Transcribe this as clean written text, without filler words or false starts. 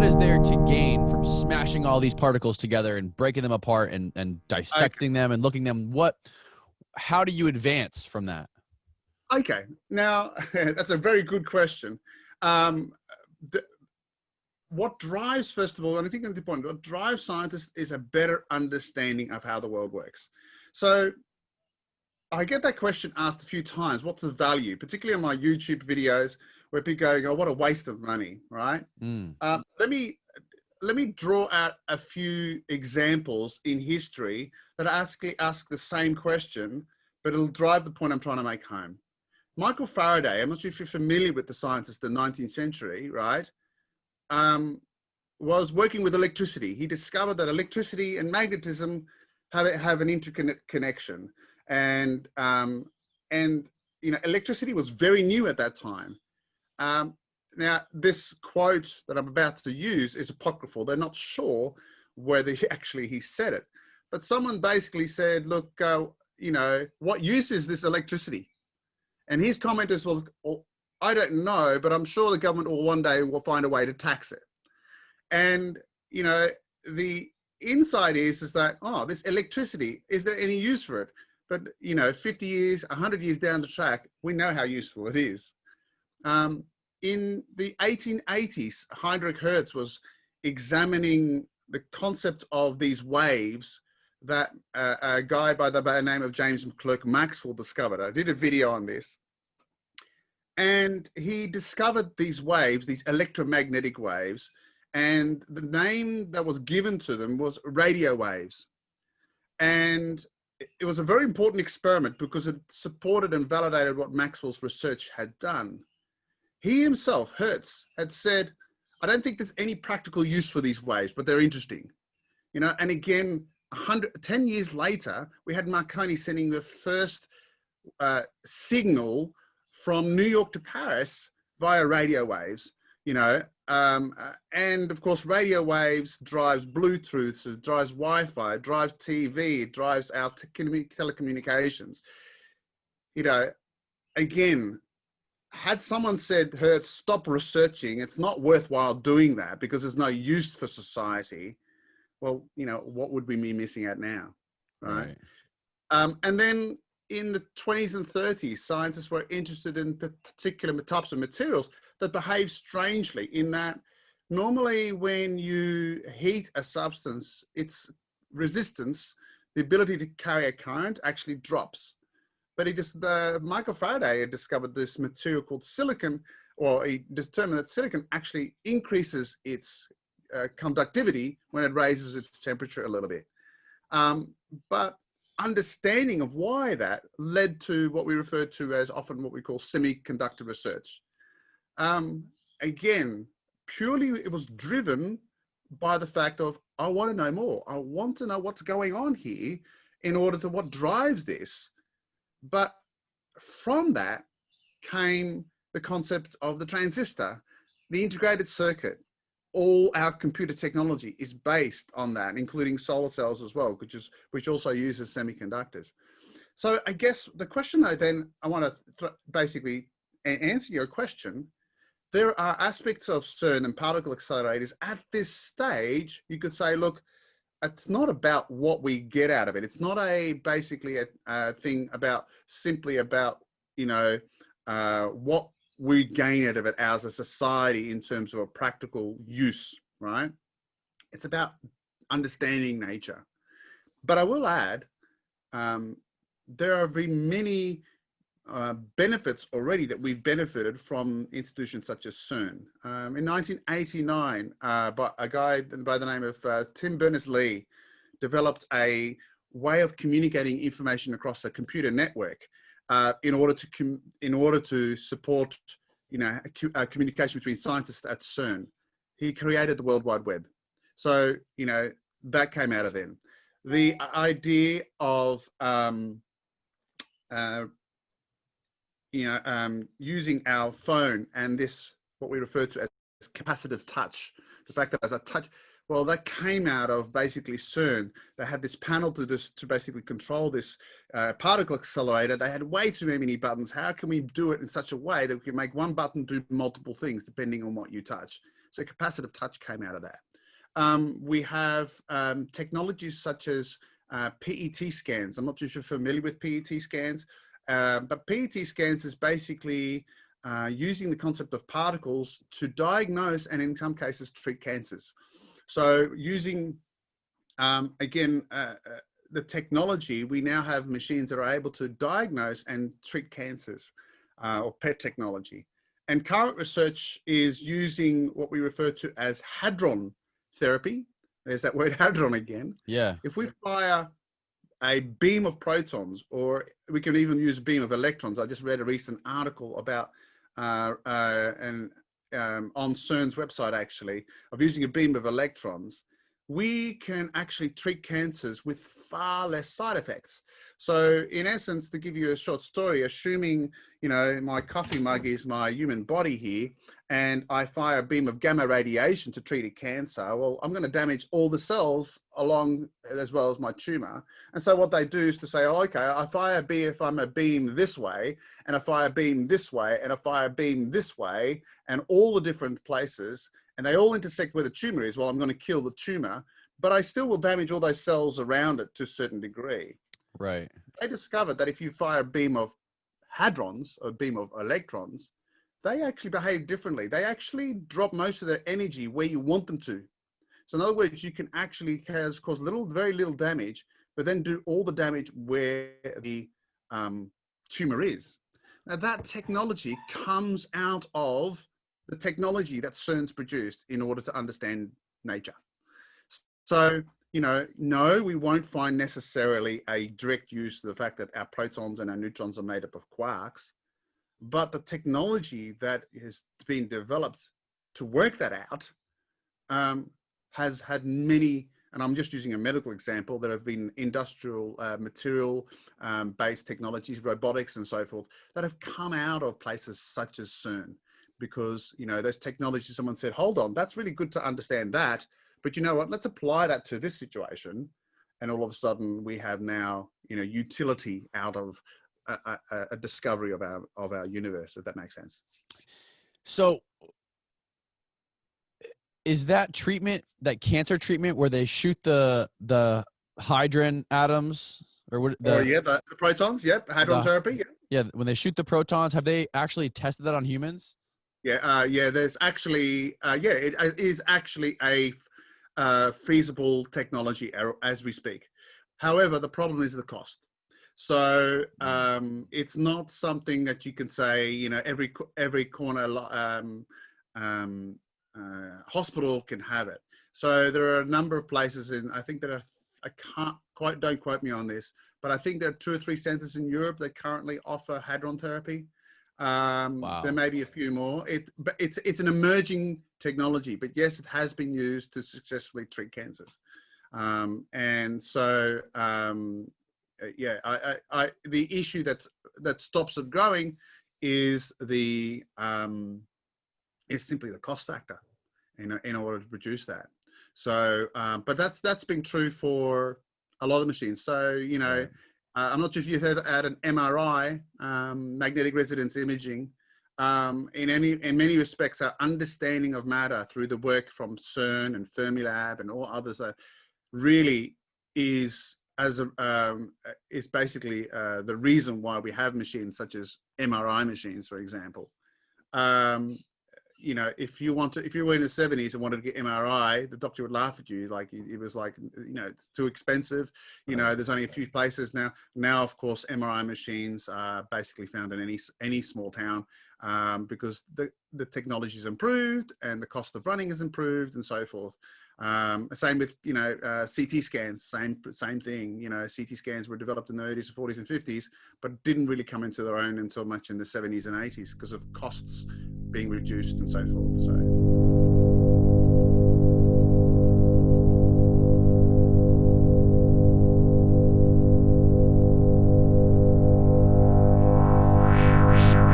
what is there to gain from smashing all these particles together and breaking them apart and dissecting them and looking them? How do you advance from that? Okay, now that's a very good question. What drives, first of all, and I think that's the point, what drives scientists is a better understanding of how the world works. So I get that question asked a few times, what's the value, particularly on my YouTube videos where people go, oh, what a waste of money, right? Let me draw out a few examples in history that ask the same question, but it'll drive the point I'm trying to make home. Michael Faraday, I'm not sure if you're familiar with the scientist of the 19th century, right? Was working with electricity. He discovered that electricity and magnetism have an interconnection, and you know, electricity was very new at that time. Now, this quote that I'm about to use is apocryphal. They're not sure whether he said it, but someone basically said, look, you know, what use is this electricity? And his comment is, well, I don't know, but I'm sure the government will one day find a way to tax it. And, you know, the insight is that, oh, this electricity, is there any use for it? But, you know, 50 years, 100 years down the track, we know how useful it is. In the 1880s, Heinrich Hertz was examining the concept of these waves that a guy by the name of James Clerk Maxwell discovered. I did a video on this. And he discovered these waves, these electromagnetic waves, and the name that was given to them was radio waves. And it was a very important experiment because it supported and validated what Maxwell's research had done. He himself, Hertz, had said, I don't think there's any practical use for these waves, but they're interesting. You know, and again, 10 years later, we had Marconi sending the first signal from New York to Paris via radio waves, you know, and of course, radio waves drives Bluetooth, so it drives Wi-Fi, it drives TV, it drives our telecommunications. You know, again, had someone said, Hertz, stop researching, it's not worthwhile doing that because there's no use for society. Well, you know, what would we be missing out now, right? And then in the 20s and 30s, scientists were interested in particular types of materials that behave strangely in that normally when you heat a substance, its resistance, the ability to carry a current actually drops. But Michael Faraday had discovered this material called silicon, or he determined that silicon actually increases its conductivity when it raises its temperature a little bit. But understanding of why that led to what we refer to as often what we call semiconductor research. Again, purely it was driven by the fact of, I want to know more. I want to know what's going on here in order to what drives this. But from that came the concept of the transistor, the integrated circuit. All our computer technology is based on that, including solar cells as well, which also uses semiconductors. So I guess the question I want to basically answer your question. There are aspects of CERN and particle accelerators at this stage. You could say, look, it's not about what we get out of it. It's not basically a thing about simply about, you know, what we gain out of it as a society in terms of a practical use, right? It's about understanding nature. But I will add, there have been many benefits already that we've benefited from institutions such as CERN. In 1989, a guy by the name of Tim Berners-Lee developed a way of communicating information across a computer network in order to support, you know, communication between scientists at CERN. He created the World Wide Web. So, you know, that came out of them. The idea of using our phone and this, what we refer to as capacitive touch, the fact that as a touch, Well, that came out of basically CERN. They had this panel to basically control this particle accelerator. They had way too many buttons. How can we do it in such a way that we can make one button do multiple things depending on what you touch? So capacitive touch came out of that. We have technologies such as PET scans. I'm not sure if you're familiar with PET scans, but PET scans is basically using the concept of particles to diagnose and in some cases treat cancers. So using, again, the technology, we now have machines that are able to diagnose and treat cancers, or PET technology. And current research is using what we refer to as hadron therapy. There's that word hadron again. Yeah. If we fire a beam of protons, or we can even use a beam of electrons. I just read a recent article about on CERN's website, actually, of using a beam of electrons, we can actually treat cancers with far less side effects. So in essence, to give you a short story, assuming, you know, my coffee mug is my human body here, and I fire a beam of gamma radiation to treat a cancer, well, I'm going to damage all the cells along as well as my tumor. And so what they do is to say, oh, okay, I fire a beam if I'm a beam this way, and I fire a beam this way, and I fire a beam this way, and all the different places, and they all intersect where the tumor is. Well, I'm going to kill the tumor, but I still will damage all those cells around it to a certain degree. Right. They discovered that if you fire a beam of hadrons, or a beam of electrons, they actually behave differently. They actually drop most of their energy where you want them to. So in other words, you can actually cause very little damage, but then do all the damage where the tumor is. Now that technology comes out of the technology that CERN's produced in order to understand nature. So, you know, no, we won't find necessarily a direct use of the fact that our protons and our neutrons are made up of quarks, but the technology that has been developed to work that out has had many, and I'm just using a medical example, that have been industrial material based technologies, robotics and so forth, that have come out of places such as CERN. Because, you know, those technologies, someone said, hold on, that's really good to understand that, but you know what, let's apply that to this situation. And all of a sudden we have now, you know, utility out of a discovery of our universe, if that makes sense. So is that treatment, that cancer treatment where they shoot the hydrogen atoms or what? Yeah, the protons, yep, hadron therapy, yeah. Yeah, when they shoot the protons, have they actually tested that on humans? Yeah, there's actually, it is actually a feasible technology as we speak. However, the problem is the cost. So it's not something that you can say, you know, every corner hospital can have it. So there are a number of places in, I think that don't quote me on this, but I think there are 2 or 3 centers in Europe that currently offer hadron therapy. Wow. There may be a few more. But it's an emerging technology, but yes, it has been used to successfully treat cancers. And so, yeah, the issue that stops it growing is simply the cost factor in order to produce that. So, but that's been true for a lot of machines. So, you know, right. I'm not sure if you've heard about an MRI, magnetic resonance imaging. In many respects, our understanding of matter through the work from CERN and Fermilab and all others really is basically the reason why we have machines such as MRI machines, for example. You know, if you were in the 70s and wanted to get MRI, the doctor would laugh at you. Like it was like, you know, it's too expensive. You know, there's only a few places now. Now, of course, MRI machines are basically found in any small town because the technology's improved and the cost of running has improved and so forth. Same with, you know, CT scans, same thing. You know, CT scans were developed in the 30s, 40s and 50s, but didn't really come into their own until much in the 70s and 80s because of costs being reduced and so forth. So.